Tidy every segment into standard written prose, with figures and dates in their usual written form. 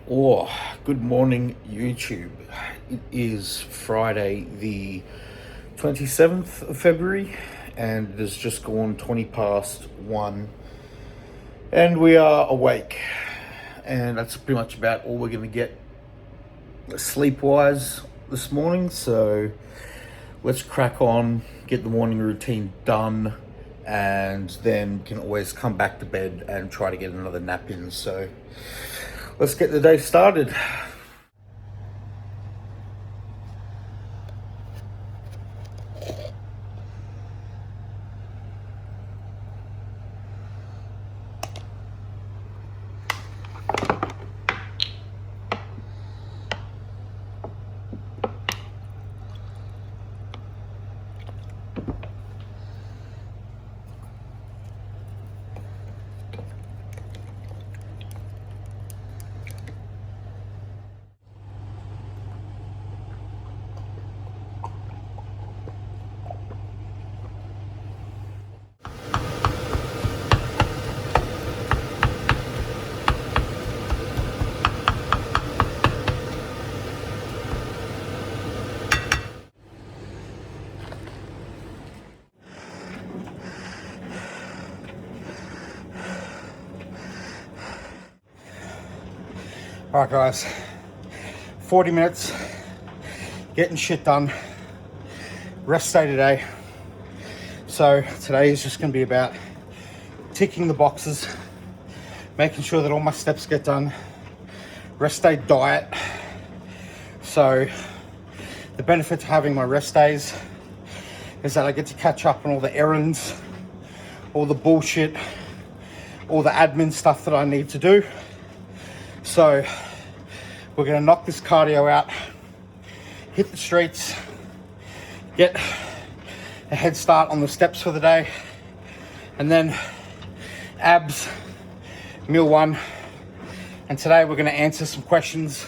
Oh, good morning, YouTube. It is Friday, the 27th of February, and it has just gone 20 past 1, and we are awake. And that's pretty much about all we're going to get sleep wise this morning. So let's crack on, get the morning routine done, and then can always come back to bed and try to get another nap in. So let's get the day started. All right, guys, 40 minutes, getting shit done, rest day today. So today is just gonna be about ticking the boxes, making sure that all my steps get done, rest day diet. So the benefit to having my rest days is that I get to catch up on all the errands, all the bullshit, all the admin stuff that I need to do. So we're gonna knock this cardio out, hit the streets, get a head start on the steps for the day, and then abs, meal one. And today we're gonna answer some questions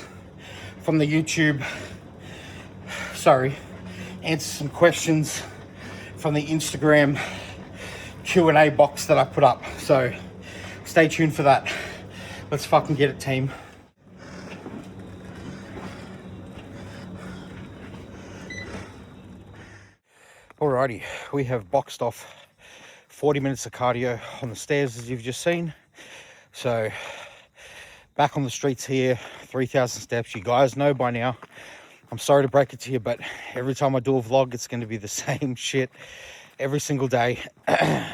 from the answer some questions from the Instagram Q&A box that I put up. So stay tuned for that. Let's fucking get it, team. Alrighty, we have boxed off 40 minutes of cardio on the stairs, as you've just seen. So back on the streets here, 3,000 steps. You guys know by now, I'm sorry to break it to you, but every time I do a vlog, it's going to be the same shit every single day.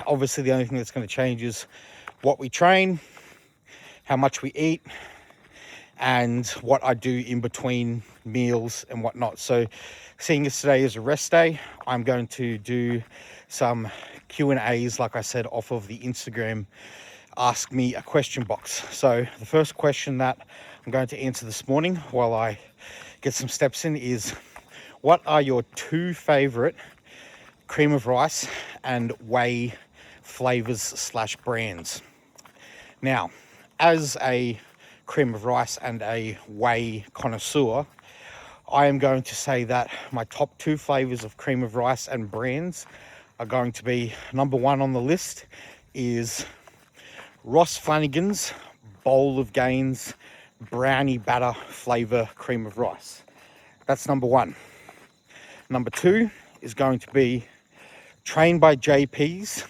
Obviously, the only thing that's going to change is what we train, how much we eat, and what I do in between meals and whatnot. So seeing as today is a rest day, I'm going to do some Q&As, like I said, off of the Instagram Ask Me a Question box. So the first question that I'm going to answer this morning while I get some steps in is, what are your two favorite cream of rice and whey flavors / brands? Now, as a cream of rice and a whey connoisseur, I am going to say that my top two flavors of cream of rice and brands are going to be, number one on the list is Ross Flanagan's Bowl of Gains brownie batter flavor cream of rice. That's number one. Number two is going to be Trained by JP's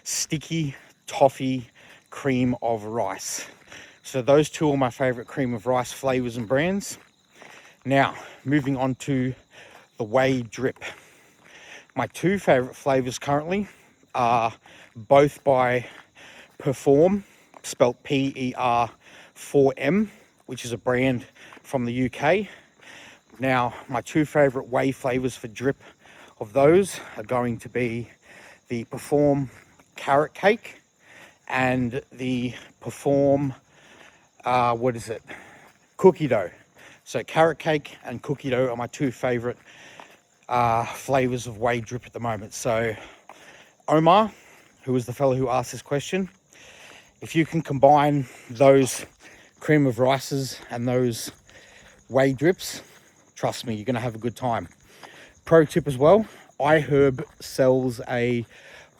sticky toffee cream of rice. So those two are my favorite cream of rice flavors and brands. Now, moving on to the whey drip. My two favorite flavors currently are both by Perform, spelt PER4M, which is a brand from the UK. Now, my two favorite whey flavors for drip of those are going to be the Perform carrot cake and the Perform cookie dough. So carrot cake and cookie dough are my two favorite flavors of whey drip at the moment. So Omar, who was the fellow who asked this question, if you can combine those cream of rices and those whey drips, trust me, you're going to have a good time. Pro tip as well, iHerb sells a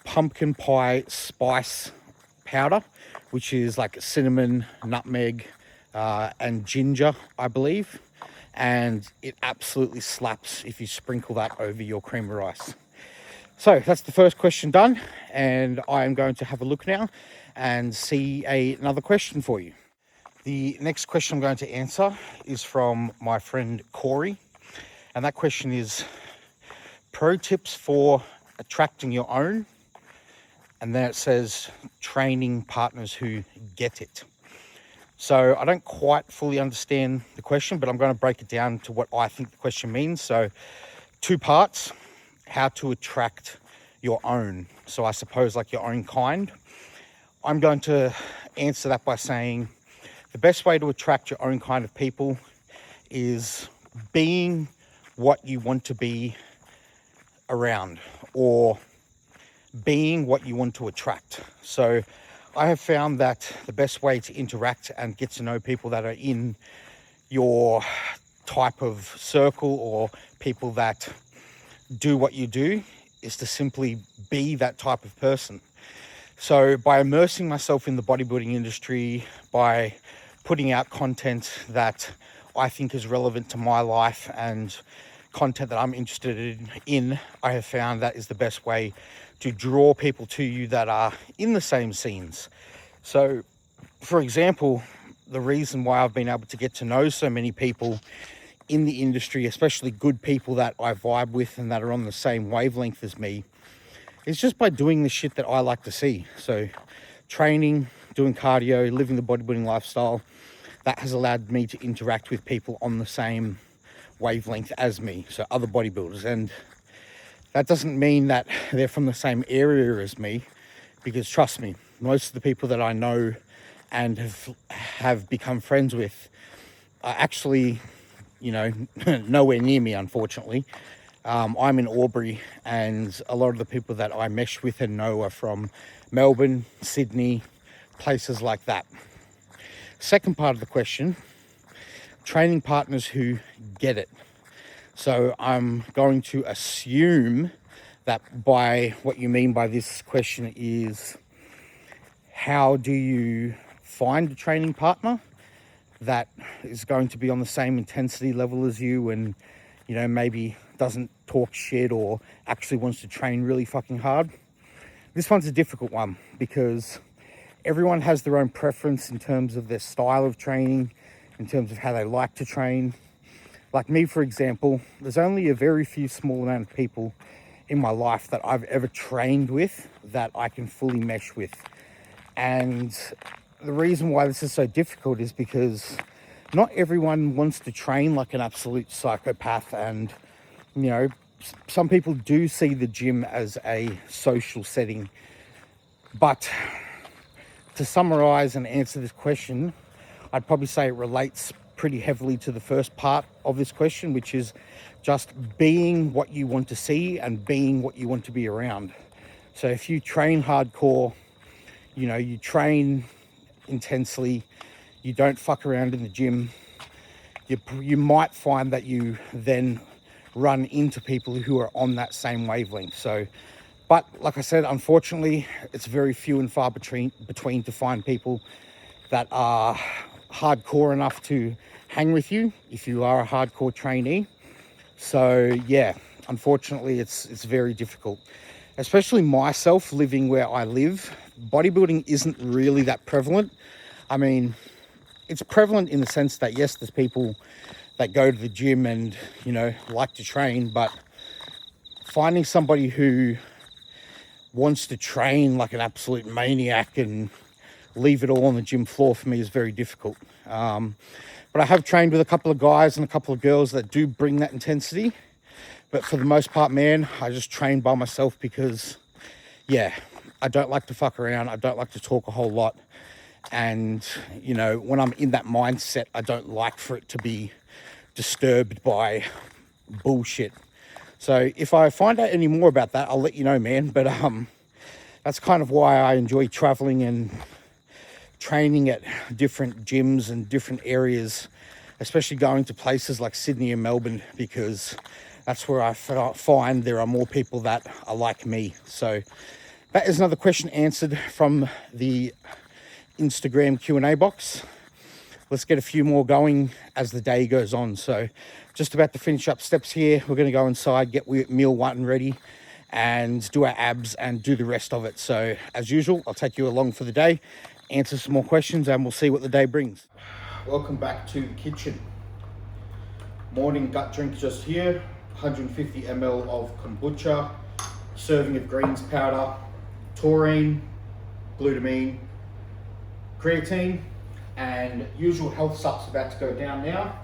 pumpkin pie spice powder, which is like cinnamon, nutmeg, and ginger, I believe. And it absolutely slaps if you sprinkle that over your cream of rice. So that's the first question done, and I am going to have a look now and see another question for you. The next question I'm going to answer is from my friend Corey, and that question is pro tips for attracting your own, and then it says training partners who get it. So I don't quite fully understand the question, but I'm going to break it down to what I think the question means. So 2 parts: how to attract your own. So I suppose like your own kind. I'm going to answer that by saying the best way to attract your own kind of people is being what you want to be around, or being what you want to attract. So I have found that the best way to interact and get to know people that are in your type of circle, or people that do what you do, is to simply be that type of person. So by immersing myself in the bodybuilding industry, by putting out content that I think is relevant to my life and content that I'm interested in, I have found that is the best way to draw people to you that are in the same scenes. So, for example, the reason why I've been able to get to know so many people in the industry, especially good people that I vibe with and that are on the same wavelength as me, is just by doing the shit that I like to see. So training, doing cardio, living the bodybuilding lifestyle, that has allowed me to interact with people on the same wavelength as me, so other bodybuilders. And that doesn't mean that they're from the same area as me, because trust me, most of the people that I know and have become friends with are actually, nowhere near me, unfortunately. I'm in Albury, and a lot of the people that I mesh with and know are from Melbourne, Sydney, places like that. Second part of the question, training partners who get it. So I'm going to assume that by what you mean by this question is, how do you find a training partner that is going to be on the same intensity level as you, and maybe doesn't talk shit or actually wants to train really fucking hard? This one's a difficult one because everyone has their own preference in terms of their style of training, in terms of how they like to train. Like me, for example, there's only a very few small amount of people in my life that I've ever trained with that I can fully mesh with. And the reason why this is so difficult is because not everyone wants to train like an absolute psychopath. And, some people do see the gym as a social setting. But to summarize and answer this question, I'd probably say it relates pretty heavily to the first part of this question, which is just being what you want to see and being what you want to be around. So if you train hardcore, you train intensely, you don't fuck around in the gym, you might find that you then run into people who are on that same wavelength. So, but like I said, unfortunately, it's very few and far between to find people that are hardcore enough to hang with you if you are a hardcore trainee. So yeah, unfortunately, it's very difficult. Especially myself, living where I live, bodybuilding isn't really that prevalent. I mean, it's prevalent in the sense that, yes, there's people that go to the gym and, like to train, but finding somebody who wants to train like an absolute maniac and leave it all on the gym floor for me is very difficult. But I have trained with a couple of guys and a couple of girls that do bring that intensity. But for the most part, man, I just train by myself because, yeah, I don't like to fuck around. I don't like to talk a whole lot. And, when I'm in that mindset, I don't like for it to be disturbed by bullshit. So if I find out any more about that, I'll let you know, man. But that's kind of why I enjoy traveling and training at different gyms and different areas, especially going to places like Sydney and Melbourne, because that's where I find there are more people that are like me. So that is another question answered from the Instagram Q&A box. let's get a few more going as the day goes on. So just about to finish up steps here. We're going to go inside, get meal 1 ready, and do our abs and do the rest of it. So as usual, I'll take you along for the day, answer some more questions, and we'll see what the day brings. Welcome back to the kitchen. Morning gut drink just here. 150 ml of kombucha, serving of greens powder, taurine, glutamine, creatine, and usual health sup's about to go down now.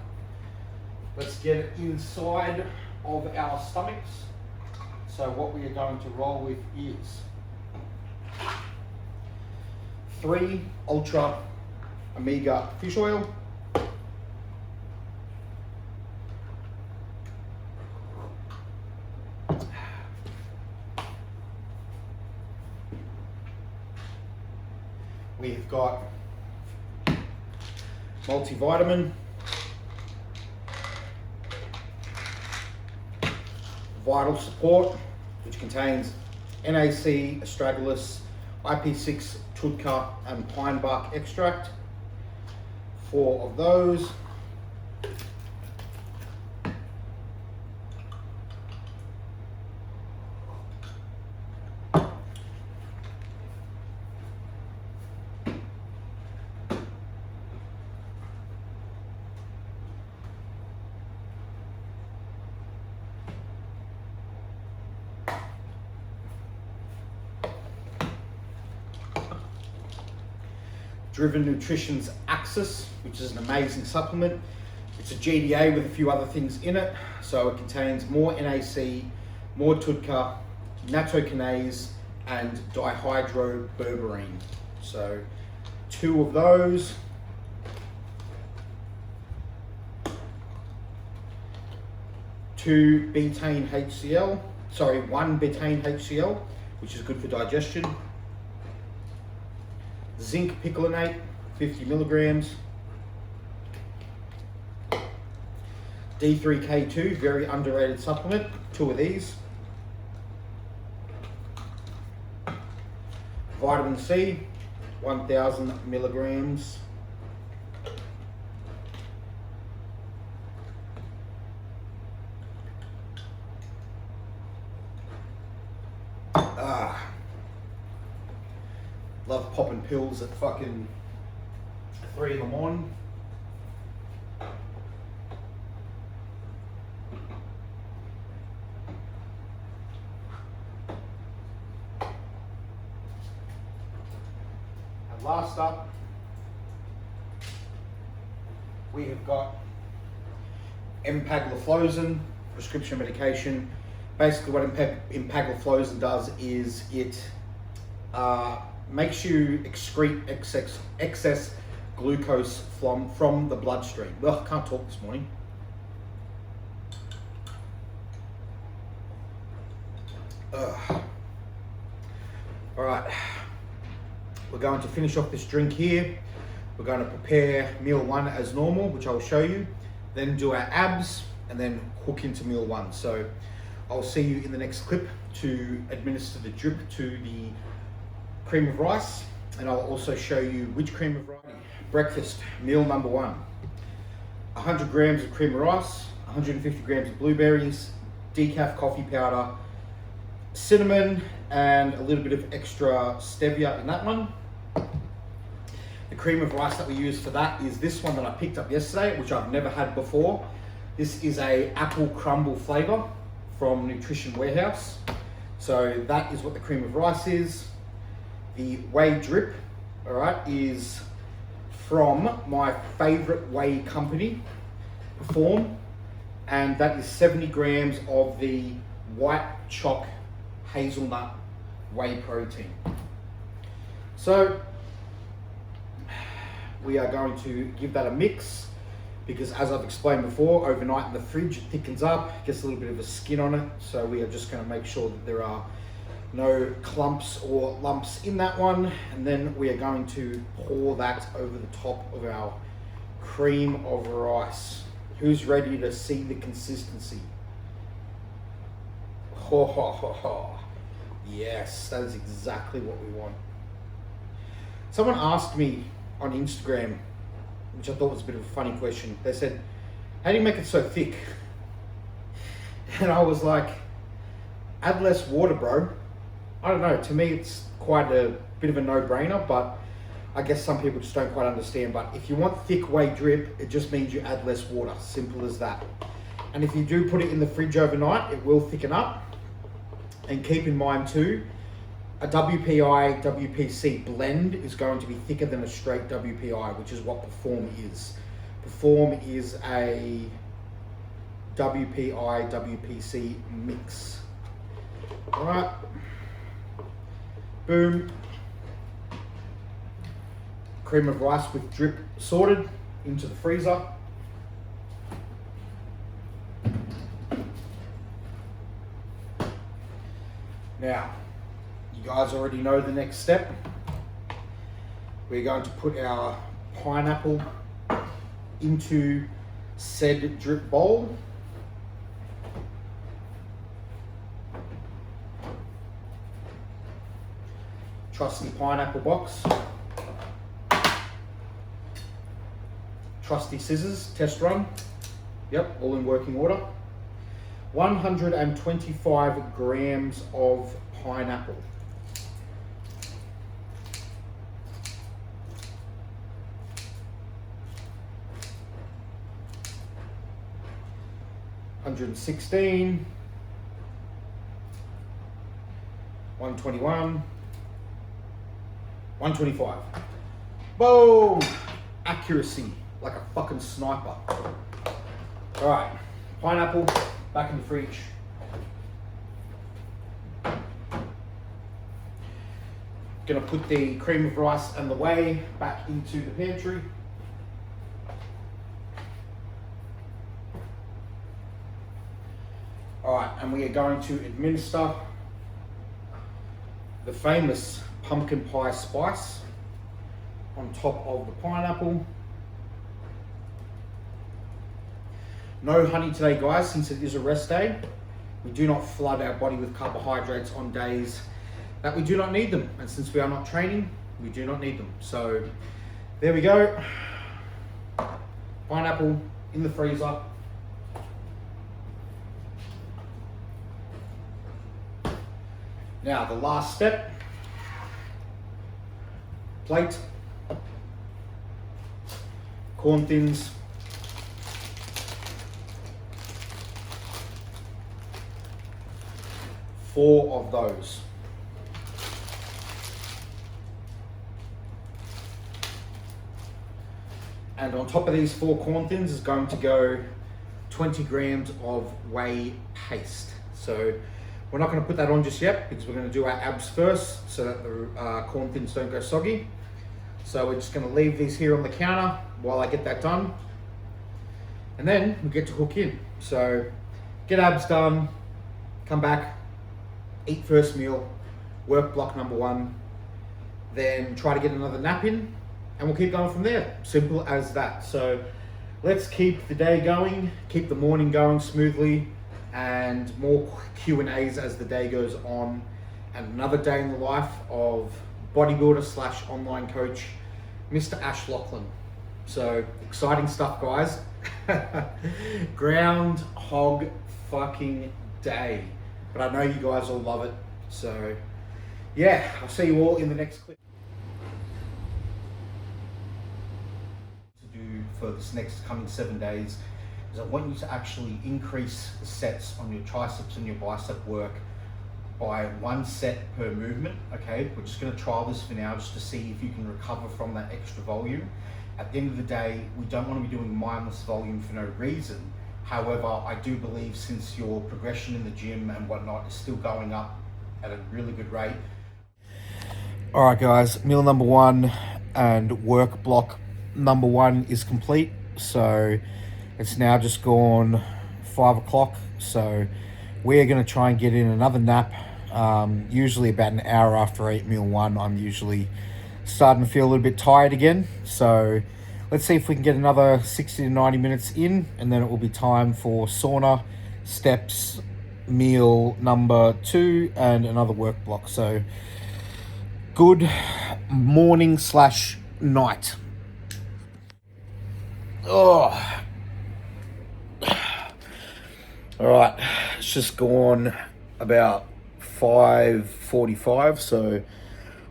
Let's get it inside of our stomachs. So what we are going to roll with is 3 Ultra Omega fish oil, we've got multivitamin, Vital Support, which contains NAC, astragalus, IP6, tudka, and pine bark extract. 4 of those. Driven Nutrition's Axis, which is an amazing supplement. It's a GDA with a few other things in it. So it contains more NAC, more tudka, nattokinase, and dihydroberberine. So 2 of those. One betaine HCl, which is good for digestion. Zinc picolinate, 50 milligrams. D3K2, very underrated supplement, 2 of these. Vitamin C, 1000 milligrams. Love popping pills at fucking 3 in the morning. And last up, we have got empagliflozin, prescription medication. Basically what empagliflozin does is it makes you excrete excess glucose from the bloodstream. Well, I can't talk this morning. All right, we're going to finish off this drink here. We're going to prepare meal 1 as normal, which I'll show you, then do our abs, and then hook into meal 1. So I'll see you in the next clip to administer the drip to the cream of rice, and I'll also show you which cream of rice. Breakfast, meal number 1. 100 grams of cream of rice, 150 grams of blueberries, decaf coffee powder, cinnamon, and a little bit of extra stevia in that one. The cream of rice that we use for that is this one that I picked up yesterday, which I've never had before. This is a apple crumble flavor from Nutrition Warehouse. So that is what the cream of rice is. The whey drip, all right, is from my favorite whey company, Perform, and that is 70 grams of the white choc hazelnut whey protein. So we are going to give that a mix, because as I've explained before, overnight in the fridge it thickens up, gets a little bit of a skin on it. So we are just going to make sure that there are no clumps or lumps in that one, and then we are going to pour that over the top of our cream of rice. Who's ready to see the consistency? Ho ho ho ho. Yes, that is exactly what we want. Someone asked me on Instagram which I thought was a bit of a funny question. They said, how do you make it so thick? And I was like, add less water, bro. I don't know, to me it's quite a bit of a no-brainer, but I guess some people just don't quite understand. But if you want thick whey drip, it just means you add less water, simple as that. And if you do put it in the fridge overnight, it will thicken up. And keep in mind too, a WPI, WPC blend is going to be thicker than a straight WPI, which is what Perform is. Perform is a WPI, WPC mix. All right, boom. Cream of rice with drip sorted into the freezer. Now, you guys already know the next step. We're going to put our pineapple into said drip bowl. Trusty pineapple box. Trusty scissors, test run. Yep, all in working order. 125 grams of pineapple. $116, 121, 125. Boom! Accuracy, like a fucking sniper. All right, pineapple back in the fridge. Gonna put the cream of rice and the whey back into the pantry. All right, and we are going to administer the famous pumpkin pie spice on top of the pineapple. No honey today, guys, since it is a rest day. We do not flood our body with carbohydrates on days that we do not need them. And since we are not training, we do not need them. So there we go. Pineapple in the freezer. Now the last step, plate, corn thins, four of those. And on top of these four corn thins is going to go 20 grams of whey paste. So we're not going to put that on just yet because we're going to do our abs first so that the corn thins don't go soggy. So we're just going to leave these here on the counter while I get that done. And then we get to hook in. So get abs done, come back, eat first meal, work block number one, then try to get another nap in, and we'll keep going from there. Simple as that. So let's keep the day going, keep the morning going smoothly, and more Q&As as the day goes on, and another day in the life of bodybuilder slash online coach, Mr. Ash Lachlan. So exciting stuff, guys. Groundhog fucking day. But I know you guys all love it. So yeah, I'll see you all in the next clip. To do for this next coming 7 days is I want you to actually increase the sets on your triceps and your bicep work by 1 set per movement. Okay, we're just going to trial this for now just to see if you can recover from that extra volume. At the end of the day, we don't want to be doing mindless volume for no reason. However, I do believe since your progression in the gym and whatnot is still going up at a really good rate. All right, guys, meal number one and work block number one is complete. So it's now just gone 5 o'clock. So we're going to try and get in another nap. Usually about an hour after I eat meal one, I'm usually starting to feel a little bit tired again. So let's see if we can get another 60 to 90 minutes in, and then it will be time for sauna, steps, meal number 2, and another work block. So good morning slash night. Oh, all right. It's just gone about 5:45, so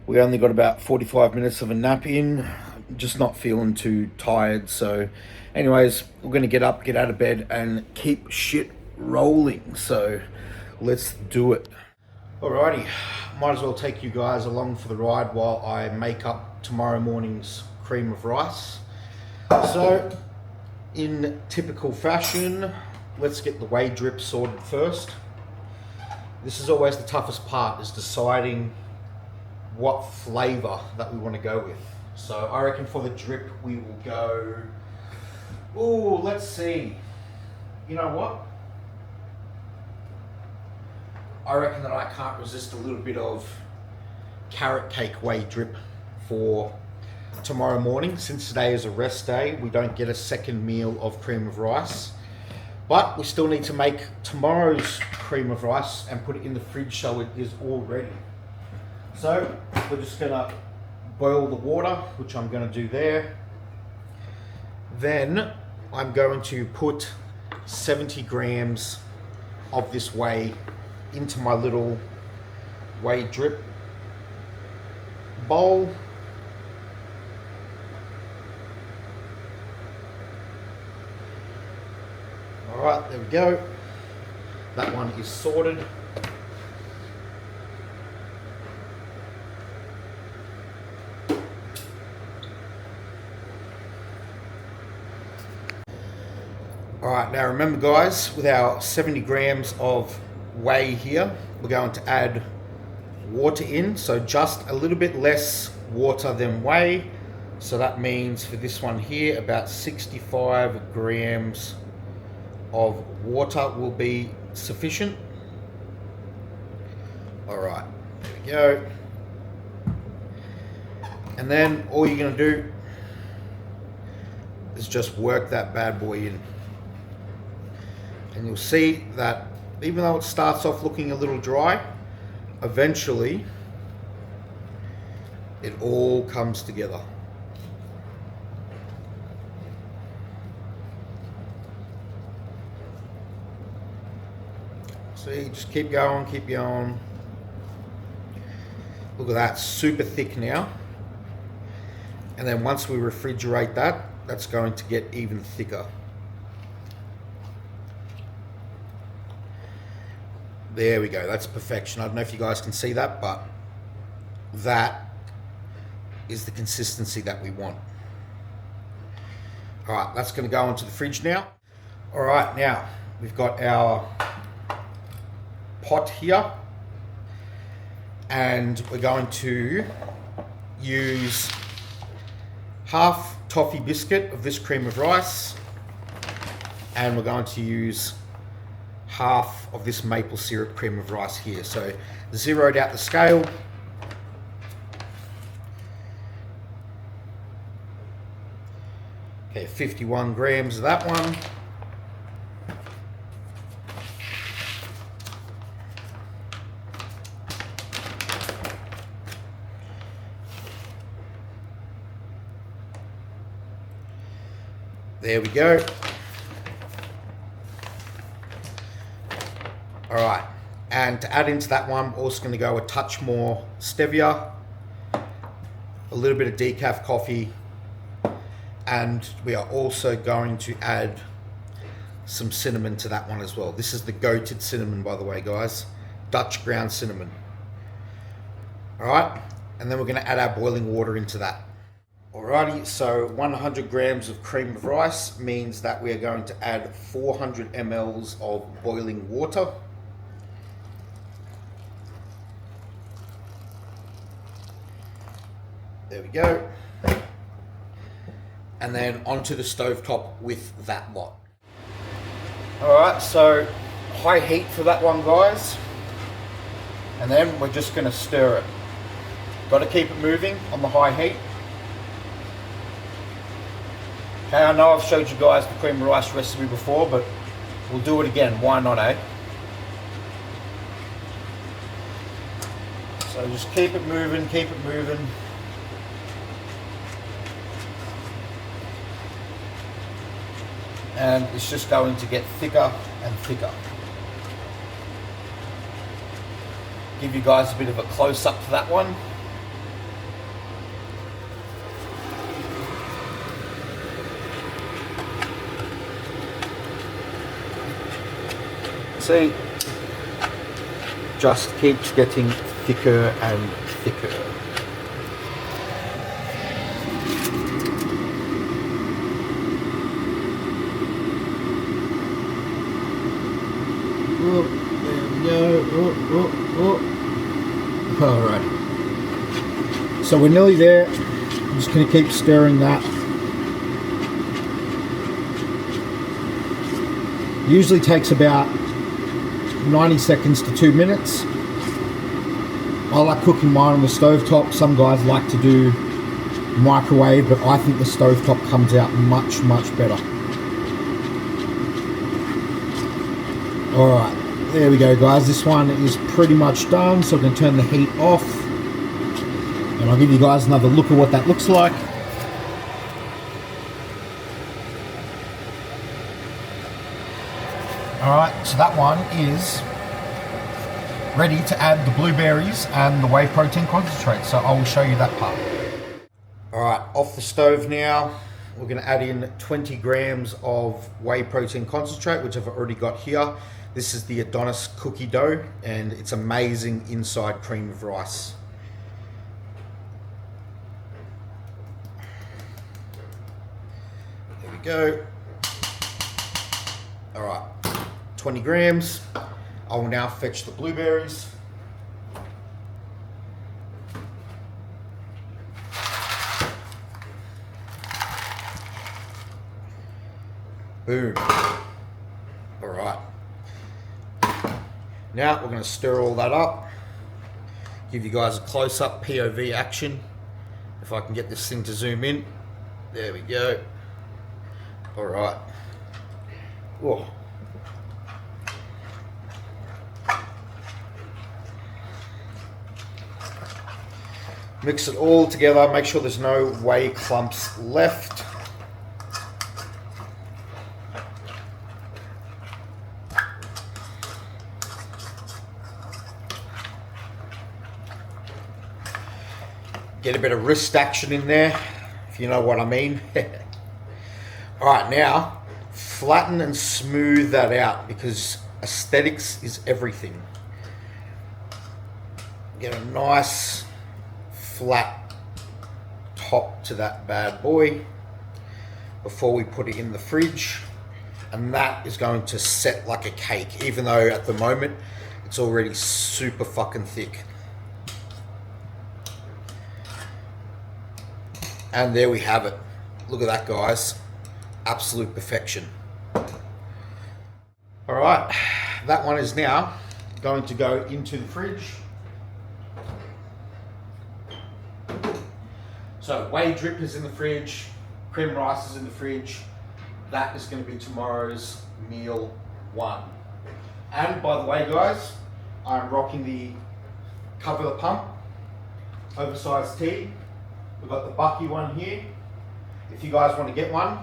we only got about 45 minutes of a nap in. Just not feeling too tired. So, anyways, we're gonna get up, get out of bed, and keep shit rolling. So, let's do it. Alrighty, might as well take you guys along for the ride while I make up tomorrow morning's cream of rice. So, in typical fashion, let's get the whey drip sorted first. This is always the toughest part, is deciding what flavor that we want to go with. So I reckon for the drip we will go, oh, let's see. You know what? I reckon that I can't resist a little bit of carrot cake whey drip for tomorrow morning. Since today is a rest day, we don't get a second meal of cream of rice. But we still need to make tomorrow's cream of rice and put it in the fridge so it is all ready. So we're just gonna boil the water, which I'm gonna do there. Then I'm going to put 70 grams of this whey into my little whey drip bowl. All right, there we go. That one is sorted. All right, now remember guys, with our 70 grams of whey here, we're going to add water in, so just a little bit less water than whey. So that means for this one here, about 65 grams of water will be sufficient. All right, there we go. And then all you're gonna do is just work that bad boy in. And you'll see that even though it starts off looking a little dry, eventually it all comes together. See, just keep going, keep going. Look at that, super thick now. And then once we refrigerate that, that's going to get even thicker. There we go, that's perfection. I don't know if you guys can see that, but that is the consistency that we want. All right, that's gonna go into the fridge now. All right, now we've got our pot here, and we're going to use half toffee biscuit of this cream of rice, and we're going to use half of this maple syrup cream of rice here. So zeroed out the scale. Okay, 51 grams of that one. There we go. All right, and to add into that one, I'm also going to go a touch more stevia, a little bit of decaf coffee, and we are also going to add some cinnamon to that one as well. This is the goated cinnamon, by the way, guys. Dutch ground cinnamon. All right, and then we're going to add our boiling water into that. Alrighty, so 100 grams of cream of rice means that we are going to add 400 mLs of boiling water. There we go. And then onto the stovetop with that lot. Alright, so high heat for that one, guys. And then we're just going to stir it. Got to keep it moving on the high heat. Okay, I know I've showed you guys the cream of rice recipe before, but we'll do it again. Why not, eh? So just keep it moving, keep it moving. and it's just going to get thicker and thicker. Give you guys a bit of a close-up to that one. See, just keeps getting thicker and thicker. Oh, there we go. Alright. So we're nearly there. I'm just going to keep stirring that. Usually takes about 90 seconds to 2 minutes. I like cooking mine on the stovetop. Some guys like to do microwave, but I think the stovetop comes out much better. Alright, there we go guys. This one is pretty much done, so I'm going to turn the heat off. And I'll give you guys another look at what that looks like. Alright, so that one is ready to add the blueberries and the whey protein concentrate, so I will show you that part. Alright, off the stove now. We're going to add in 20 grams of whey protein concentrate, which I've already got here. This is the Adonis cookie dough, and it's amazing inside cream of rice. There we go. Alright. 20 grams. I will now fetch the blueberries. Boom. All right. Now we're going to stir all that up. Give you guys a close-up POV action. If I can get this thing to zoom in. There we go. All right. Whoa. Mix it all together, make sure there's no whey clumps left. Get a bit of wrist action in there, if you know what I mean. Alright, now flatten and smooth that out, because aesthetics is everything. Get a nice flat top to that bad boy before we put it in the fridge, and that is going to set like a cake, even though at the moment it's already super fucking thick. And there we have it. Look at that, guys. Absolute perfection. All right, that one is now going to go into the fridge. So whey drip is in the fridge, cream rice is in the fridge. That is going to be tomorrow's meal one. And by the way, guys, I'm rocking the Coverthepump oversized tee. We've got the Bucky one here. If you guys want to get one,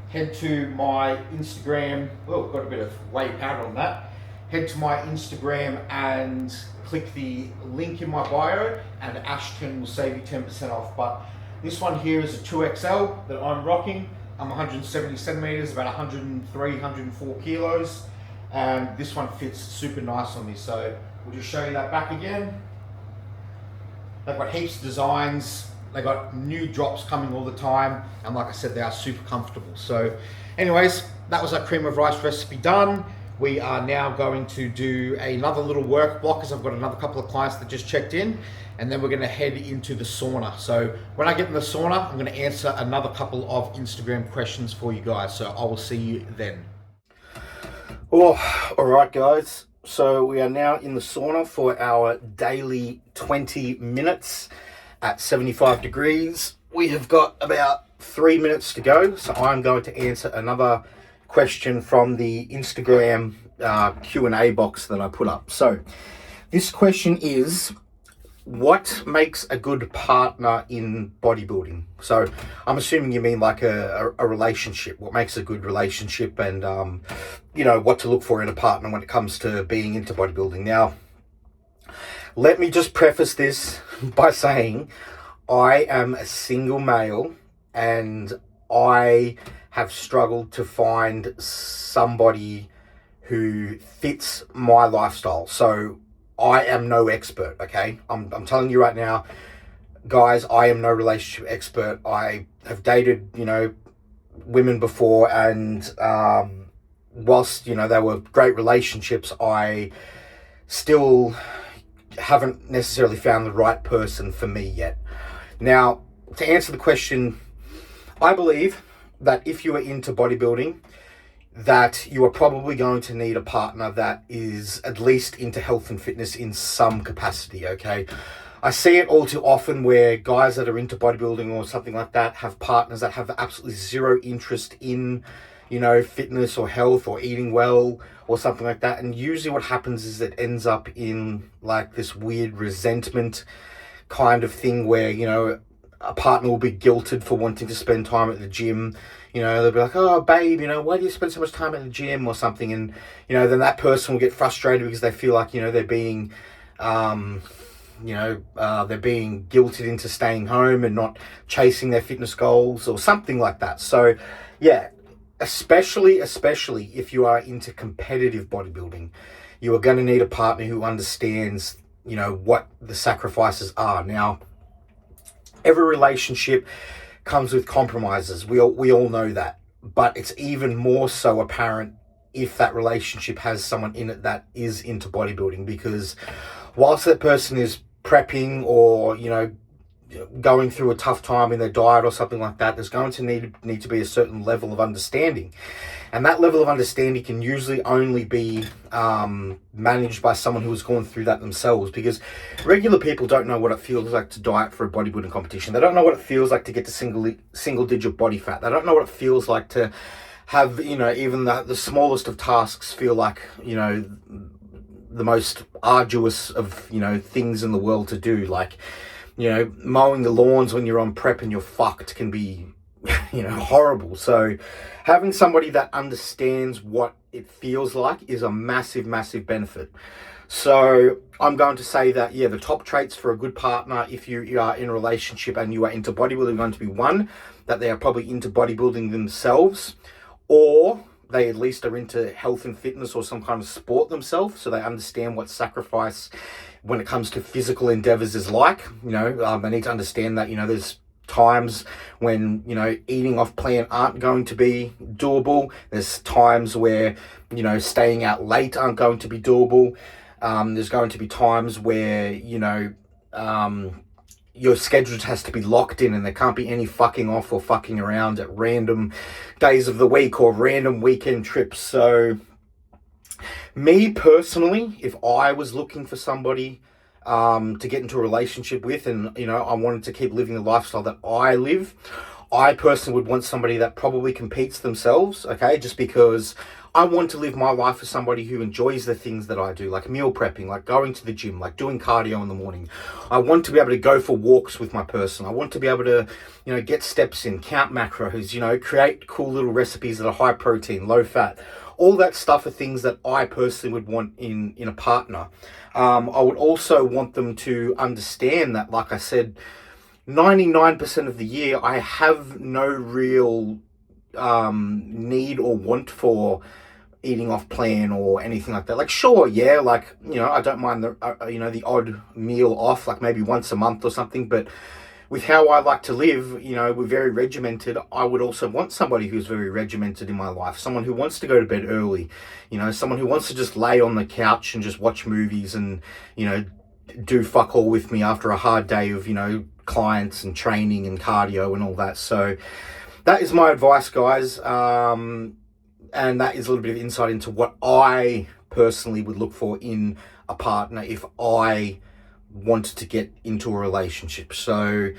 head to my Instagram. Oh, got a bit of whey powder on that. Head to my Instagram and click the link in my bio, and Ashton will save you 10% off. But this one here is a 2XL that I'm rocking. I'm 170 centimeters, about 103, 104 kilos. And this one fits super nice on me. So we'll just show you that back again. They've got heaps of designs. They got new drops coming all the time, and like I said, they are super comfortable. So anyways, that was our cream of rice recipe done. We are now going to do another little work block, because I've got another couple of clients that just checked in, and then we're going to head into the sauna. So when I get in the sauna, I'm going to answer another couple of Instagram questions for you guys. So I will see you then. Oh, all right, guys. So we are now in the sauna for our daily 20 minutes at 75 degrees. We have got about 3 minutes to go, so I'm going to answer another question from the Instagram Q&A box that I put up. So this question is, what makes a good partner in bodybuilding? So I'm assuming you mean like a relationship. What makes a good relationship, and what to look for in a partner when it comes to being into bodybuilding. Now, let me just preface this by saying I am a single male, and I have struggled to find somebody who fits my lifestyle. So I am no expert, okay? I'm telling you right now, guys, I am no relationship expert. I have dated, women before, and whilst, they were great relationships, I still haven't necessarily found the right person for me yet. Now, to answer the question, I believe that if you are into bodybuilding, that you are probably going to need a partner that is at least into health and fitness in some capacity, okay? I see it all too often where guys that are into bodybuilding or something like that have partners that have absolutely zero interest in, fitness or health or eating well or something like that. And usually what happens is it ends up in like this weird resentment kind of thing where, a partner will be guilted for wanting to spend time at the gym. They'll be like, oh, babe, why do you spend so much time at the gym or something? And, then that person will get frustrated because they feel like, they're being, they're being guilted into staying home and not chasing their fitness goals or something like that. So, yeah, especially if you are into competitive bodybuilding, you are going to need a partner who understands, what the sacrifices are. Now, every relationship comes with compromises. We all know that. But it's even more so apparent if that relationship has someone in it that is into bodybuilding, because whilst that person is prepping or, going through a tough time in their diet or something like that, there's going to need to be a certain level of understanding. And that level of understanding can usually only be managed by someone who has gone through that themselves, because regular people don't know what it feels like to diet for a bodybuilding competition. They don't know what it feels like to get to single digit body fat. They don't know what it feels like to have, even the smallest of tasks feel like, the most arduous of, things in the world to do. Like, mowing the lawns when you're on prep and you're fucked can be, horrible. So having somebody that understands what it feels like is a massive, massive benefit. So I'm going to say that, the top traits for a good partner, if you are in a relationship and you are into bodybuilding, are going to be one, that they are probably into bodybuilding themselves, or they at least are into health and fitness or some kind of sport themselves, so they understand what sacrifice when it comes to physical endeavors is like. They need to understand that, there's times when, eating off plan aren't going to be doable. There's times where, staying out late aren't going to be doable. There's going to be times where, your schedule has to be locked in and there can't be any fucking off or fucking around at random days of the week or random weekend trips. So me personally, if I was looking for somebody to get into a relationship with, and I wanted to keep living the lifestyle that I live, I personally would want somebody that probably competes themselves, okay? Just because I want to live my life as somebody who enjoys the things that I do, like meal prepping, like going to the gym, like doing cardio in the morning. I want to be able to go for walks with my person. I want to be able to, get steps in, count macros, create cool little recipes that are high protein, low fat. All that stuff are things that I personally would want in a partner. I would also want them to understand that, like I said, 99% of the year, I have no real need or want for eating off plan or anything like that. Like, sure, yeah, like, I don't mind the odd meal off, like maybe once a month or something, but with how I like to live, we're very regimented. I would also want somebody who's very regimented in my life, someone who wants to go to bed early, someone who wants to just lay on the couch and just watch movies and, do fuck all with me after a hard day of, clients and training and cardio and all that. So that is my advice, guys. And that is a little bit of insight into what I personally would look for in a partner if I wanted to get into a relationship. So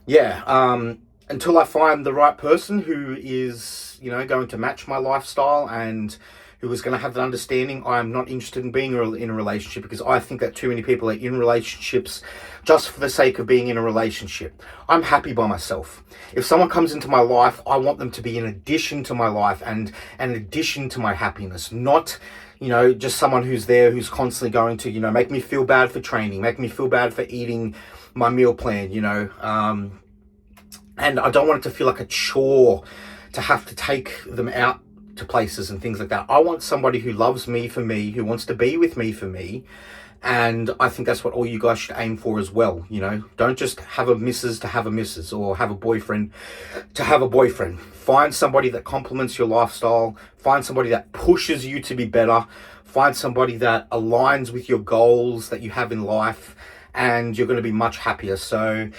until I find the right person who is, going to match my lifestyle and who was going to have that understanding. I am not interested in being in a relationship, because I think that too many people are in relationships just for the sake of being in a relationship. I'm happy by myself. If someone comes into my life, I want them to be an addition to my life and an addition to my happiness, not, you know, just someone who's there, who's constantly going to, you know, make me feel bad for training, make me feel bad for eating my meal plan, you know. And I don't want it to feel like a chore to have to take them out to places and things like that. I want somebody who loves me for me, who wants to be with me for me. And I think that's what all you guys should aim for as well. You know, don't just have a missus to have a missus, or have a boyfriend to have a boyfriend. Find somebody that complements your lifestyle. Find somebody that pushes you to be better. Find somebody that aligns with your goals that you have in life, and you're going to be much happier. So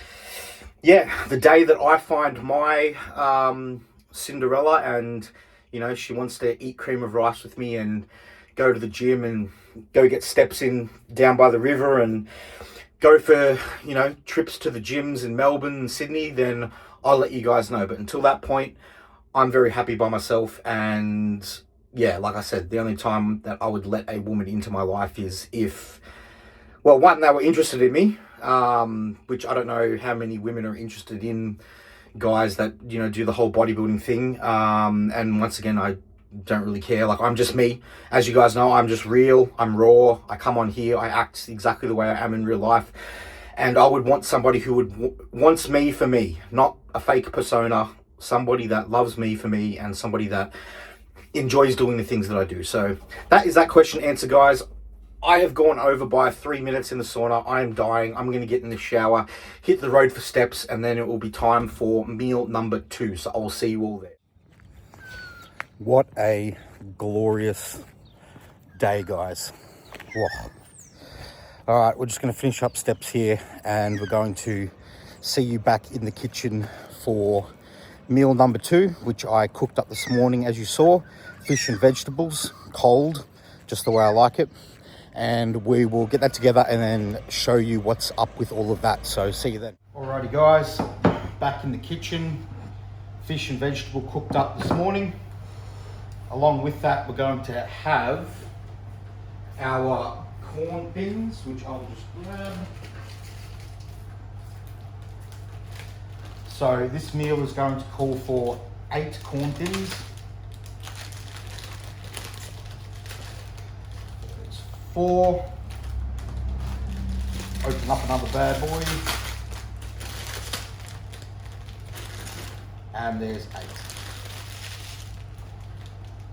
yeah, the day that I find my Cinderella, and, you know, she wants to eat cream of rice with me and go to the gym and go get steps in down by the river and go for, you know, trips to the gyms in Melbourne and Sydney, then I'll let you guys know. But until that point, I'm very happy by myself. And yeah, like I said, the only time that I would let a woman into my life is if, well, one, they were interested in me, which I don't know how many women are interested in guys that, you know, do the whole bodybuilding thing. And once again, I don't really care. Like, I'm just me. As you guys know, I'm just real. I'm raw. I come on here. I act exactly the way I am in real life. And I would want somebody who wants me for me, not a fake persona. Somebody that loves me for me, and somebody that enjoys doing the things that I do. So that is that question answer, guys. I have gone over by 3 minutes in the sauna. I am dying. I'm going to get in the shower, hit the road for steps, and then it will be time for meal number 2. So I'll see you all there. What a glorious day, guys. Whoa. All right, we're just going to finish up steps here, and we're going to see you back in the kitchen for meal number 2, which I cooked up this morning, as you saw. Fish and vegetables, cold, just the way I like it. And we will get that together and then show you what's up with all of that. So see you then. Alrighty, guys, back in the kitchen. Fish and vegetable cooked up this morning. Along with that, we're going to have our corn thins, which I'll just grab. So this meal is going to call for 8 corn thins. There's 4. Open up another bad boy. And there's 8.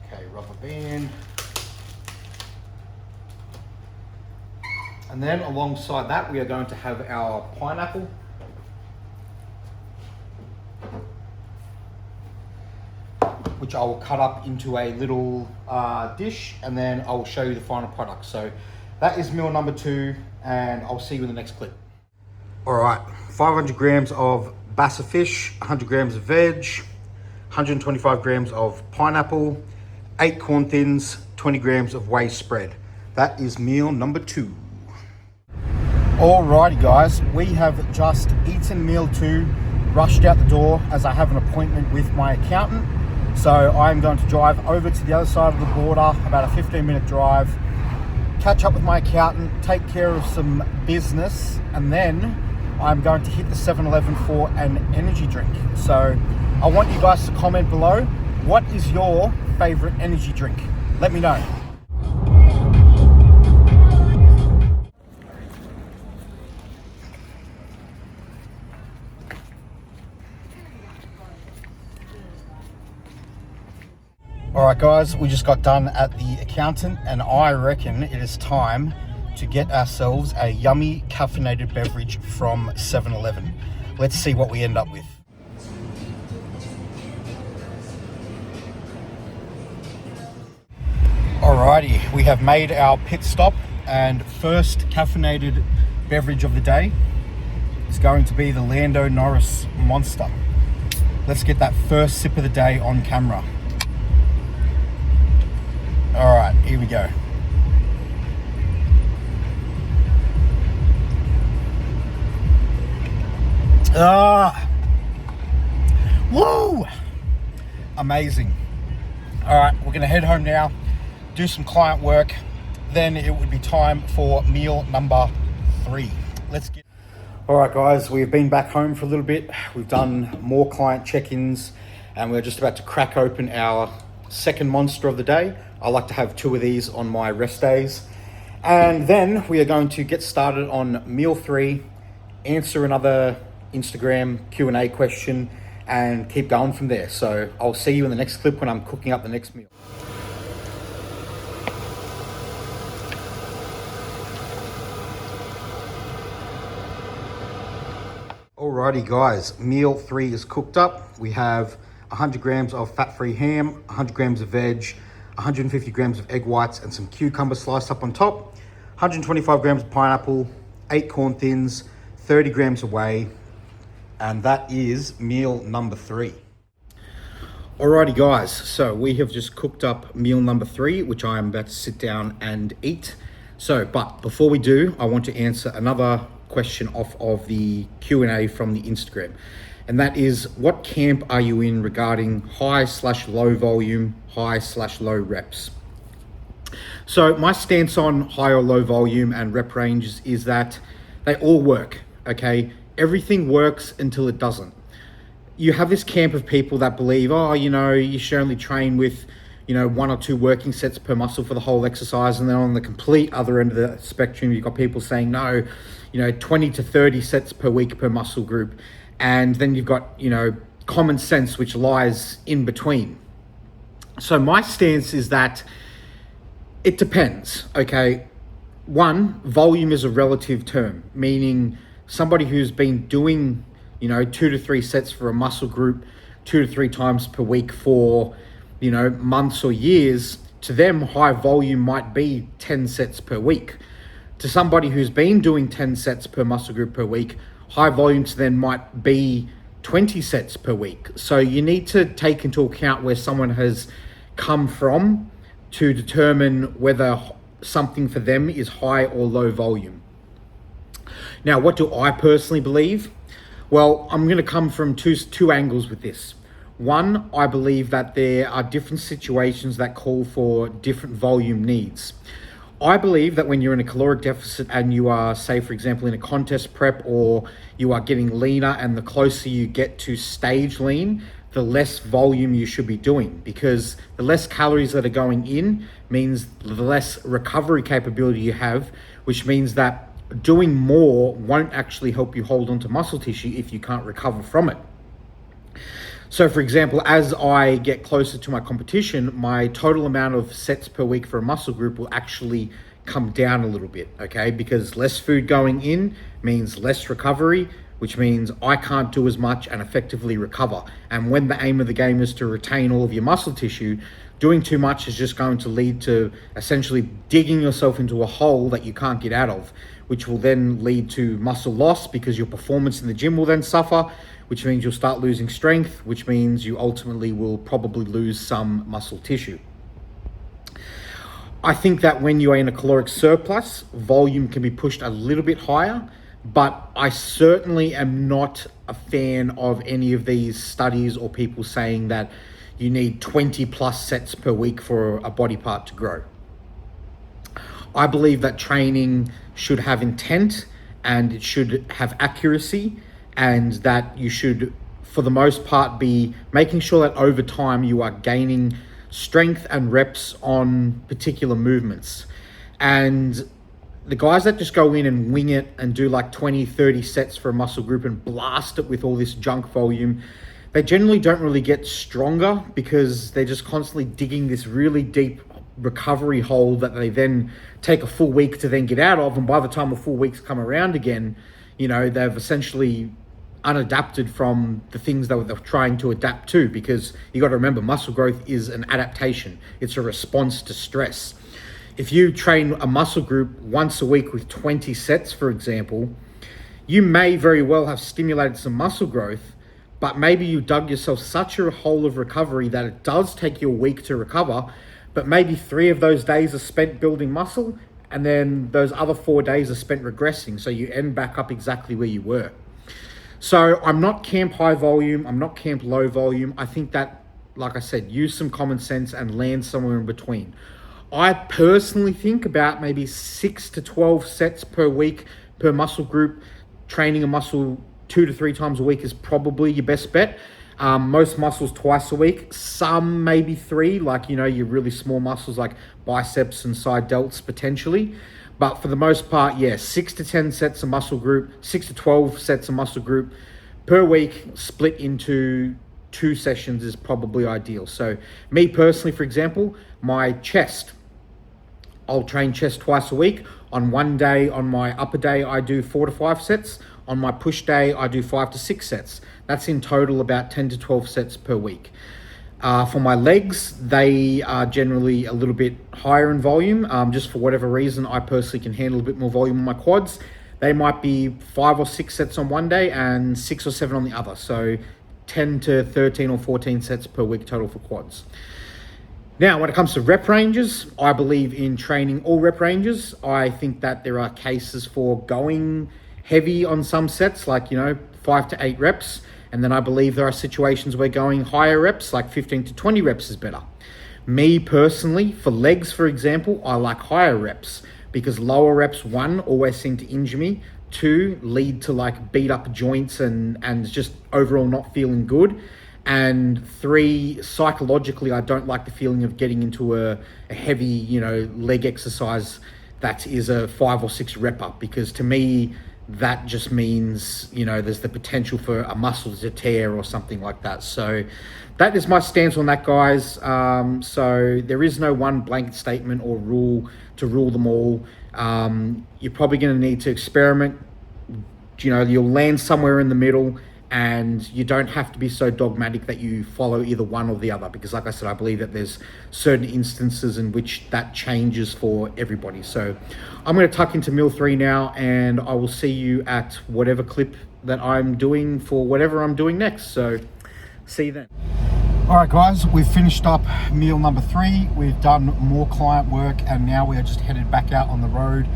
Okay, rubber band. And then alongside that, we are going to have our pineapple. Which I will cut up into a little dish, and then I'll show you the final product. So that is meal number 2, and I'll see you in the next clip. All right, 500 grams of bassa fish, 100 grams of veg, 125 grams of pineapple, 8 corn thins, 20 grams of whey spread. That is meal number 2. Alrighty, guys, we have just eaten meal 2, rushed out the door as I have an appointment with my accountant. So I'm going to drive over to the other side of the border, about a 15-minute drive, catch up with my accountant, take care of some business, and then I'm going to hit the 7-Eleven for an energy drink. So I want you guys to comment below, what is your favorite energy drink? Let me know. All right, guys, we just got done at the accountant, and I reckon it is time to get ourselves a yummy caffeinated beverage from 7-Eleven. Let's see what we end up with. Alrighty, we have made our pit stop, and first caffeinated beverage of the day is going to be the Lando Norris Monster. Let's get that first sip of the day on camera. All right, here we go. Woo! Amazing. All right, we're gonna head home now. do some client work, then it would be time for meal number 3. Let's get... All right, guys, we've been back home for a little bit. We've done more client check-ins, and we're just about to crack open our second monster of the day. I like to have 2 of these on my rest days. And then we are going to get started on meal 3, answer another Instagram Q&A question, and keep going from there. So I'll see you in the next clip when I'm cooking up the next meal. Alrighty guys, meal 3 is cooked up. We have 100 grams of fat-free ham, 100 grams of veg, 150 grams of egg whites, and some cucumber sliced up on top, 125 grams of pineapple, 8 corn thins, 30 grams of whey, and that is meal number 3. Alrighty guys, so we have just cooked up meal number 3, which I am about to sit down and eat. So, but before we do, I want to answer another question off of the Q&A from the Instagram. And that is, what camp are you in regarding high/low volume, high/low reps? So my stance on high or low volume and rep ranges is that they all work, okay? Everything works until it doesn't. You have this camp of people that believe, oh, you know, you should only train with, you know, 1 or 2 working sets per muscle for the whole exercise. And then on the complete other end of the spectrum, you've got people saying, no, you know, 20 to 30 sets per week per muscle group. And then you've got, you know, common sense, which lies in between. So my stance is that it depends, okay? 1, volume is a relative term, meaning somebody who's been doing, you know, 2 to 3 sets for a muscle group 2 to 3 times per week for, you know, months or years, to them, high volume might be 10 sets per week. To somebody who's been doing 10 sets per muscle group per week, high volume to them might be 20 sets per week. So you need to take into account where someone has come from to determine whether something for them is high or low volume. Now, what do I personally believe? Well, I'm going to come from two angles with this. 1, I believe that there are different situations that call for different volume needs. I believe that when you're in a caloric deficit and you are, say, for example, in a contest prep, or you are getting leaner, and the closer you get to stage lean, the less volume you should be doing, because the less calories that are going in means the less recovery capability you have, which means that doing more won't actually help you hold onto muscle tissue if you can't recover from it. So for example, as I get closer to my competition, my total amount of sets per week for a muscle group will actually come down a little bit, okay? Because less food going in means less recovery, which means I can't do as much and effectively recover. And when the aim of the game is to retain all of your muscle tissue, doing too much is just going to lead to essentially digging yourself into a hole that you can't get out of, which will then lead to muscle loss, because your performance in the gym will then suffer, which means you'll start losing strength, which means you ultimately will probably lose some muscle tissue. I think that when you're in a caloric surplus, volume can be pushed a little bit higher, but I certainly am not a fan of any of these studies or people saying that you need 20 plus sets per week for a body part to grow. I believe that training should have intent and it should have accuracy, and that you should, for the most part, be making sure that over time you are gaining strength and reps on particular movements. And the guys that just go in and wing it and do like 20, 30 sets for a muscle group and blast it with all this junk volume, they generally don't really get stronger, because they're just constantly digging this really deep recovery hole that they then take a full week to then get out of. And by the time a full week's come around again, you know, they've essentially unadapted from the things that they're trying to adapt to, because you got to remember, muscle growth is an adaptation. It's a response to stress. If you train a muscle group once a week with 20 sets, for example, you may very well have stimulated some muscle growth, but maybe you dug yourself such a hole of recovery that it does take you a week to recover, but maybe 3 of those days are spent building muscle, and then those other 4 days are spent regressing. So you end back up exactly where you were. So I'm not camp high volume, I'm not camp low volume. I think that, like I said, use some common sense and land somewhere in between. I personally think about maybe 6 to 12 sets per week per muscle group. Training a muscle 2 to 3 times a week is probably your best bet. Most muscles twice a week, some maybe 3, like, you know, your really small muscles like biceps and side delts potentially. But for the most part, yeah, 6 to 10 sets of muscle group, 6 to 12 sets of muscle group per week, split into 2 sessions is probably ideal. So me personally, for example, my chest, I'll train chest twice a week. On one day, on my upper day, I do 4 to 5 sets. On my push day, I do 5 to 6 sets. That's in total about 10 to 12 sets per week. For my legs, they are generally a little bit higher in volume. Just for whatever reason, I personally can handle a bit more volume on my quads. They might be 5 or 6 sets on one day and 6 or 7 on the other. So 10 to 13 or 14 sets per week total for quads. Now, when it comes to rep ranges, I believe in training all rep ranges. I think that there are cases for going heavy on some sets, like, you know, 5 to 8 reps. And then I believe there are situations where going higher reps, like 15 to 20 reps is better. Me personally, for legs, for example, I like higher reps because lower reps, 1, always seem to injure me. 2, lead to like beat up joints and just overall not feeling good. And 3, psychologically, I don't like the feeling of getting into a heavy, you know, leg exercise that is a 5 or 6 rep up, because to me, that just means, you know, there's the potential for a muscle to tear or something like that. So that is my stance on that, guys. So there is no one blanket statement or rule to rule them all. You're probably going to need to experiment. You know, you'll land somewhere in the middle, and you don't have to be so dogmatic that you follow either one or the other, because like I said, I believe that there's certain instances in which that changes for everybody. So I'm going to tuck into meal 3 now, and I will see you at whatever clip that I'm doing for whatever I'm doing next. So see you then. All right, guys, we've finished up meal number 3. We've done more client work, and now we are just headed back out on the road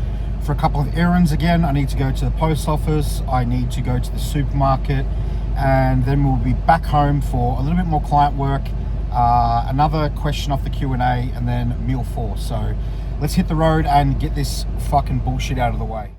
for a couple of errands again. I need to go to the post office, I need to go to the supermarket, and then we'll be back home for a little bit more client work, another question off the Q&A, and then meal 4. So let's hit the road and get this fucking bullshit out of the way.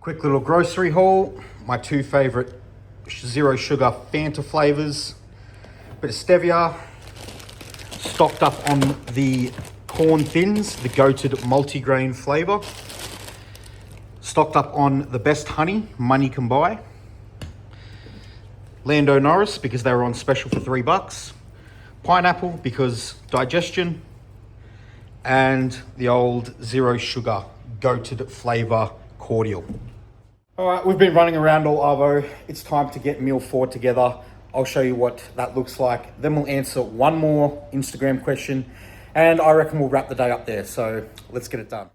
Quick little grocery haul. My 2 favorite zero sugar Fanta flavors. Bit of stevia. Stocked up on the corn thins, the goated multigrain flavor. Stocked up on the best honey money can buy. Lando Norris, because they were on special for $3. Pineapple, because digestion. And the old zero sugar goated flavor cordial. All right, we've been running around all arvo. It's time to get meal 4 together. I'll show you what that looks like. Then we'll answer one more Instagram question, and I reckon we'll wrap the day up there. So let's get it done.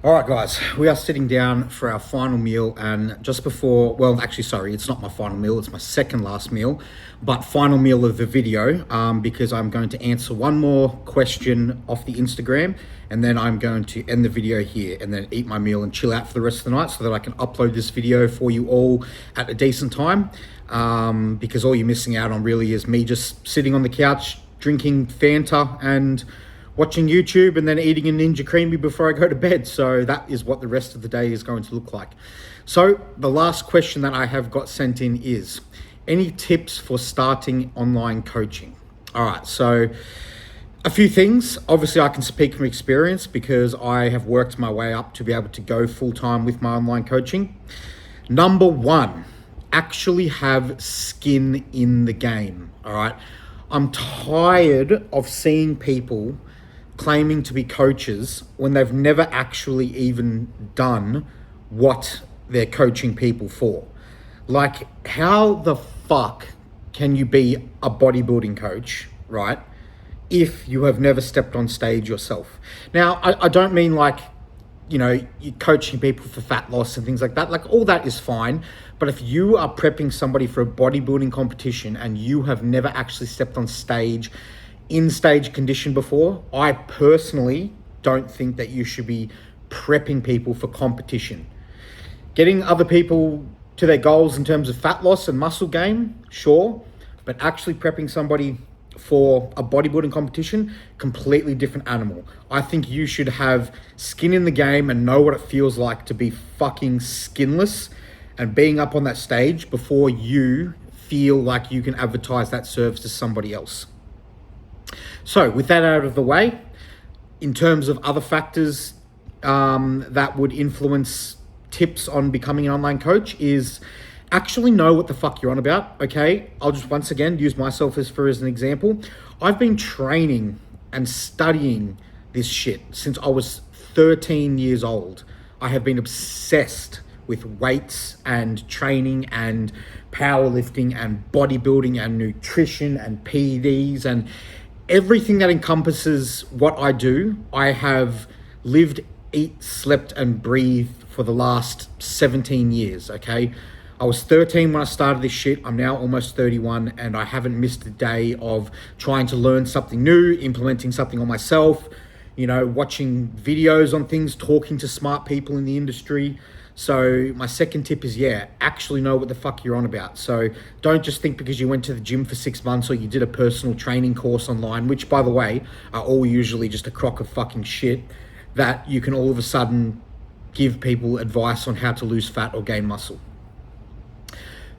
All right, guys, we are sitting down for our final meal, and just before, well, actually, sorry, it's not my final meal, it's my second last meal, but final meal of the video, because I'm going to answer one more question off the Instagram, and then I'm going to end the video here and then eat my meal and chill out for the rest of the night so that I can upload this video for you all at a decent time, because all you're missing out on really is me just sitting on the couch, drinking Fanta and watching YouTube and then eating a Ninja Creamy before I go to bed. So that is what the rest of the day is going to look like. So the last question that I have got sent in is, any tips for starting online coaching? All right, so a few things. Obviously, I can speak from experience because I have worked my way up to be able to go full-time with my online coaching. Number one, actually have skin in the game, all right? I'm tired of seeing people claiming to be coaches when they've never actually even done what they're coaching people for. Like, how the fuck can you be a bodybuilding coach, right, if you have never stepped on stage yourself? Now, I don't mean like, you know, you're coaching people for fat loss and things like that. Like, all that is fine. But if you are prepping somebody for a bodybuilding competition and you have never actually stepped on stage in stage condition before, I personally don't think that you should be prepping people for competition. Getting other people to their goals in terms of fat loss and muscle gain, sure, but actually prepping somebody for a bodybuilding competition, completely different animal. I think you should have skin in the game and know what it feels like to be fucking skinless and being up on that stage before you feel like you can advertise that service to somebody else. So with that out of the way, in terms of other factors that would influence tips on becoming an online coach, is actually know what the fuck you're on about, okay? I'll just once again use myself as an example. I've been training and studying this shit since I was 13 years old. I have been obsessed with weights and training and powerlifting and bodybuilding and nutrition and PEDs and everything that encompasses what I do. I have lived, eat, slept, and breathed for the last 17 years, okay? I was 13 when I started this shit. I'm now almost 31, and I haven't missed a day of trying to learn something new, implementing something on myself, you know, watching videos on things, talking to smart people in the industry. So my second tip is, actually know what the fuck you're on about. So don't just think because you went to the gym for 6 months or you did a personal training course online, which, by the way, are all usually just a crock of fucking shit, that you can all of a sudden give people advice on how to lose fat or gain muscle.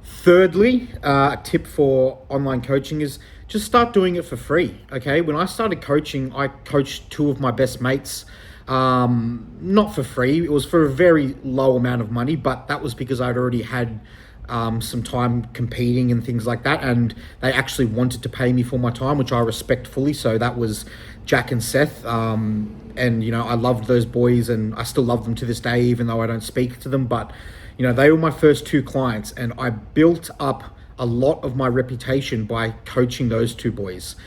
Thirdly, a tip for online coaching is just start doing it for free, okay? When I started coaching, I coached two of my best mates, not for free. It was for a very low amount of money, but that was because I'd already had some time competing and things like that, and they actually wanted to pay me for my time, which I respect fully. So that was Jack and Seth, and you know, I loved those boys, and I still love them to this day, even though I don't speak to them. But you know, they were my first two clients, and I built up a lot of my reputation by coaching those two boys.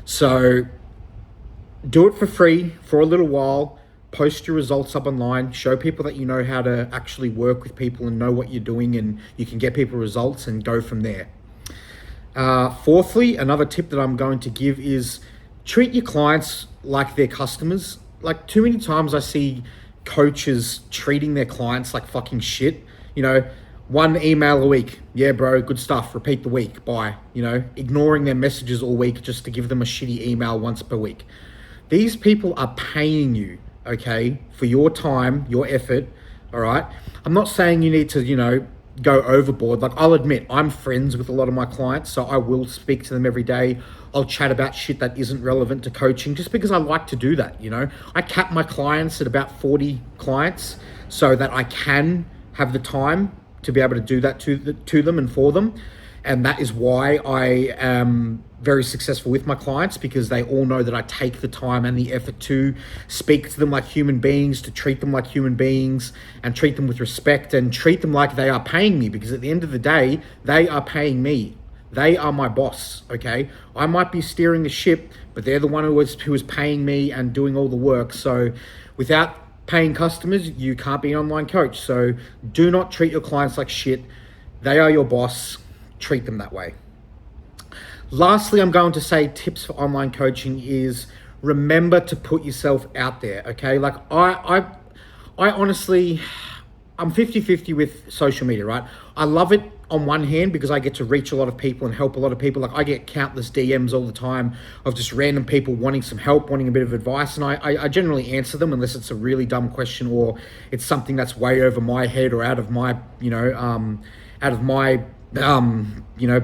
So do it for free for a little while. Post your results up online, show people that you know how to actually work with people and know what you're doing, and you can get people results and go from there. Fourthly, another tip that I'm going to give is treat your clients like they're customers. Like, too many times I see coaches treating their clients like fucking shit. You know, one email a week. Yeah, bro, good stuff. Repeat the week. Bye. You know, ignoring their messages all week just to give them a shitty email once per week. These people are paying you, okay, for your time, your effort, all right? I'm not saying you need to, you know, go overboard. Like, I'll admit, I'm friends with a lot of my clients, so I will speak to them every day. I'll chat about shit that isn't relevant to coaching just because I like to do that, you know? I cap my clients at about 40 clients so that I can have the time to be able to do that to them and for them. And that is why I am very successful with my clients, because they all know that I take the time and the effort to speak to them like human beings, to treat them like human beings, and treat them with respect, and treat them like they are paying me, because at the end of the day, they are paying me. They are my boss, okay? I might be steering the ship, but they're the one who is paying me and doing all the work. So without paying customers, you can't be an online coach. So do not treat your clients like shit. They are your boss. Treat them that way. Lastly, I'm going to say tips for online coaching is remember to put yourself out there, okay? Like I honestly, I'm 50-50 with social media, right? I love it on one hand because I get to reach a lot of people and help a lot of people. Like I get countless DMs all the time of just random people wanting some help, wanting a bit of advice. And I generally answer them unless it's a really dumb question or it's something that's way over my head or out of my,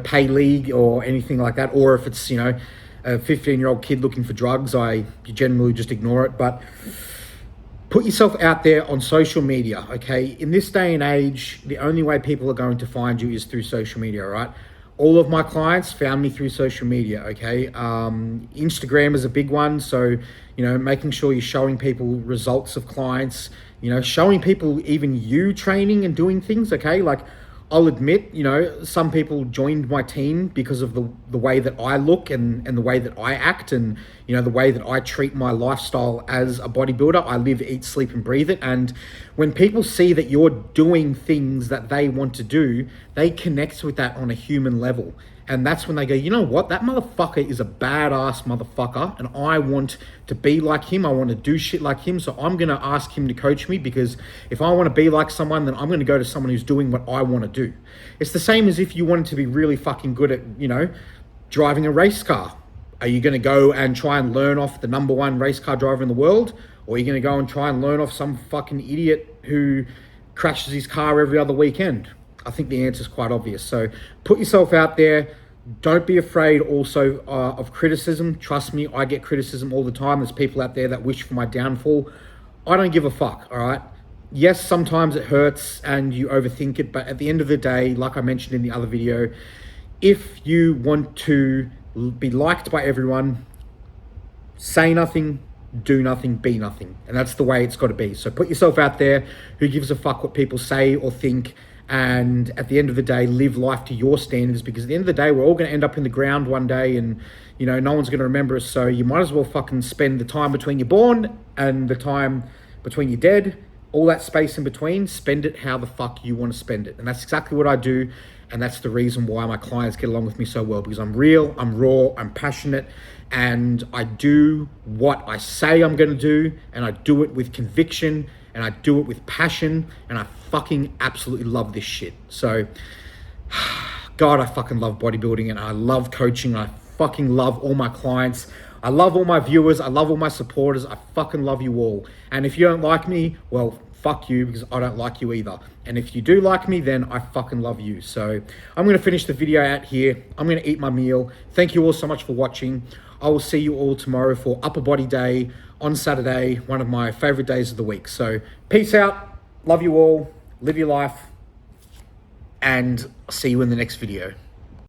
pay league or anything like that. Or if it's, a 15-year-old kid looking for drugs, I generally just ignore it. But put yourself out there on social media, okay? In this day and age, the only way people are going to find you is through social media, right? All of my clients found me through social media, okay? Instagram is a big one. So, making sure you're showing people results of clients, showing people even you training and doing things, okay? Like, I'll admit, some people joined my team because of the way that I look and the way that I act and, the way that I treat my lifestyle as a bodybuilder. I live, eat, sleep, and breathe it. And when people see that you're doing things that they want to do, they connect with that on a human level. And that's when they go, you know what? That motherfucker is a badass motherfucker. And I want to be like him. I want to do shit like him. So I'm going to ask him to coach me because if I want to be like someone, then I'm going to go to someone who's doing what I want to do. It's the same as if you wanted to be really fucking good at, driving a race car. Are you going to go and try and learn off the number one race car driver in the world? Or are you going to go and try and learn off some fucking idiot who crashes his car every other weekend? I think the answer is quite obvious. So put yourself out there. Don't be afraid also of criticism. Trust me, I get criticism all the time. There's people out there that wish for my downfall. I don't give a fuck, all right? Yes, sometimes it hurts and you overthink it, but at the end of the day, like I mentioned in the other video, if you want to be liked by everyone, say nothing, do nothing, be nothing. And that's the way it's got to be. So put yourself out there. Who gives a fuck what people say or think? And at the end of the day, live life to your standards, because at the end of the day, we're all going to end up in the ground one day and, no one's going to remember us. So you might as well fucking spend the time between you're born and the time between you're dead, all that space in between, spend it how the fuck you want to spend it. And that's exactly what I do. And that's the reason why my clients get along with me so well, because I'm real, I'm raw, I'm passionate, and I do what I say I'm going to do, and I do it with conviction, and I do it with passion, and I fucking absolutely love this shit. So, God, I fucking love bodybuilding, and I love coaching, and I fucking love all my clients. I love all my viewers. I love all my supporters. I fucking love you all. And if you don't like me, well, fuck you, because I don't like you either. And if you do like me, then I fucking love you. So I'm going to finish the video out here. I'm going to eat my meal. Thank you all so much for watching. I will see you all tomorrow for Upper Body Day on Saturday, one of my favorite days of the week. So peace out. Love you all. Live your life. And I'll see you in the next video.